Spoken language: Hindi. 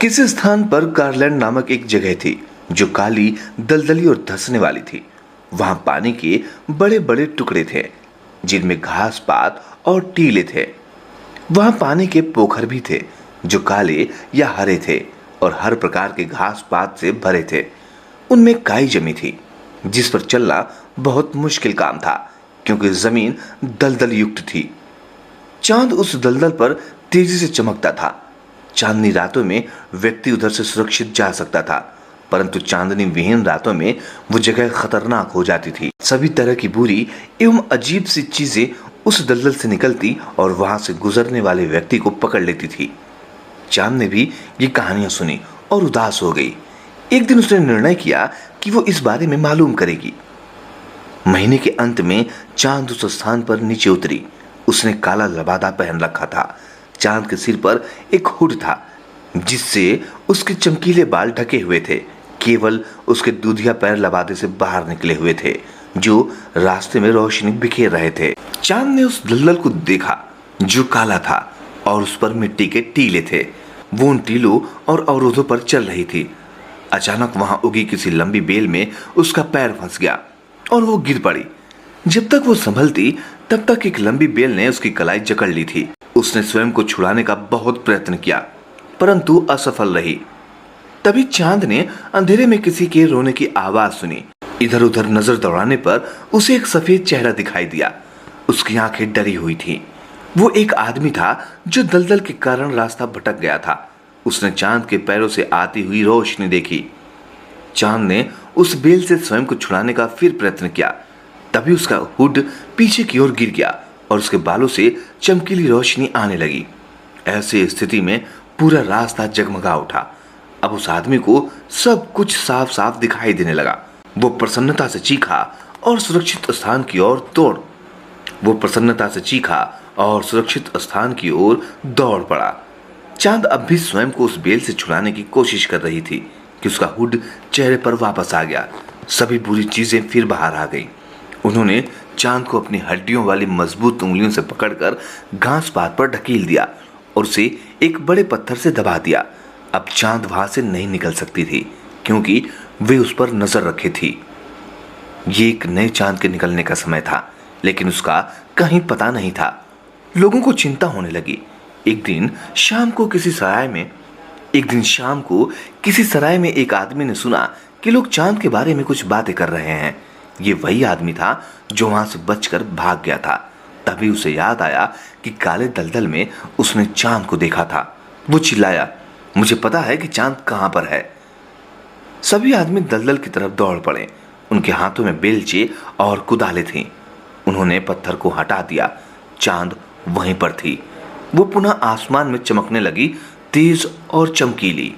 किसी स्थान पर कारलैंड नामक एक जगह थी जो काली, दलदली और धंसने वाली थी। वहां पानी के बड़े बड़े टुकड़े थे जिनमें घास पात और टीले थे। वहां पानी के पोखर भी थे जो काले या हरे थे और हर प्रकार के घास पात से भरे थे। उनमें काई जमी थी जिस पर चलना बहुत मुश्किल काम था क्योंकि जमीन दलदल युक्त थी। चांद उस दलदल पर तेजी से चमकता था। चांदनी रातों में व्यक्ति उधर से सुरक्षित जा सकता था, परंतु चांदनी विहीन रातों में वो जगह खतरनाक हो जाती थी। सभी तरह की बुरी एवं अजीब सी चीजें उस दलदल से निकलती और वहां से गुजरने वाले व्यक्ति को पकड़ लेती थी। चांद ने भी ये कहानियां सुनी और उदास हो गई। एक दिन उसने निर्णय किया कि वो इस बारे में मालूम करेगी। महीने के अंत में चांद उस स्थान पर नीचे उतरी। उसने काला लबादा पहन रखा था। चांद के सिर पर एक हुड था जिससे उसके चमकीले बाल ढके हुए थे। केवल उसके दूधिया पैर लबादे से बाहर निकले हुए थे जो रास्ते में रोशनी बिखेर रहे थे। चांद ने उस दलदल को देखा जो काला था और उस पर मिट्टी के टीले थे। वो उन टीलों और अवरोधों पर चल रही थी। अचानक वहां उगी किसी लंबी बेल में उसका पैर फंस गया और वो गिर पड़ी। जब तक वो संभलती तब तक एक लंबी बेल ने उसकी कलाई जकड़ ली थी। उसने स्वयं को छुड़ाने का बहुत प्रयत्न किया परंतु असफल रही। तभी चांद ने अंधेरे में किसी के रोने की आवाज सुनी। इधर उधर नजर दौड़ाने पर उसे एक सफेद चेहरा दिखाई दिया। उसकी आंखें डरी हुई थी। वो एक आदमी था जो दलदल के कारण रास्ता भटक गया था। उसने चांद के पैरों से आती हुई रोशनी देखी। चांद ने उस बेल से स्वयं को छुड़ाने का फिर प्रयत्न किया। तभी उसका हुड पीछे की ओर गिर गया और उसके बालों से चमकीली रोशनी आने लगी। ऐसी स्थिति में पूरा रास्ता जगमगा उठा। अब उस आदमी को सब कुछ साफ साफ दिखाई देने लगा। वो प्रसन्नता से चीखा और सुरक्षित स्थान की ओर दौड़ पड़ा। चांद अब भी स्वयं को उस बेल से छुड़ाने की कोशिश कर रही थी कि उसका हुड चेहरे पर वापस आ गया। सभी बुरी चीजें फिर बाहर आ गईं। उन्होंने चांद को अपनी हड्डियों वाली मजबूत उंगलियों से पकड़कर घास पात पर ढकेल दिया और उसे एक बड़े पत्थर से दबा दिया। अब चांद वहां से नहीं निकल सकती थी क्योंकि वे उस पर नजर रखे थी। ये एक नए चांद के निकलने का समय था, लेकिन उसका कहीं पता नहीं था। लोगों को चिंता होने लगी। एक दिन शाम को किसी सराय में एक आदमी ने सुना कि लोग चांद के बारे में कुछ बातें कर रहे हैं। ये वही आदमी था जो वहां से बचकर भाग गया था। तभी उसे याद आया कि काले दलदल में उसने चांद को देखा था। वो चिल्लाया, मुझे पता है कि चांद कहां पर है। सभी आदमी दलदल की तरफ दौड़ पड़े। उनके हाथों में बेलचे और कुदाले थीं। उन्होंने पत्थर को हटा दिया। चांद वहीं पर थी। वो पुनः आसमान में चमकने लगी, तेज और चमकीली।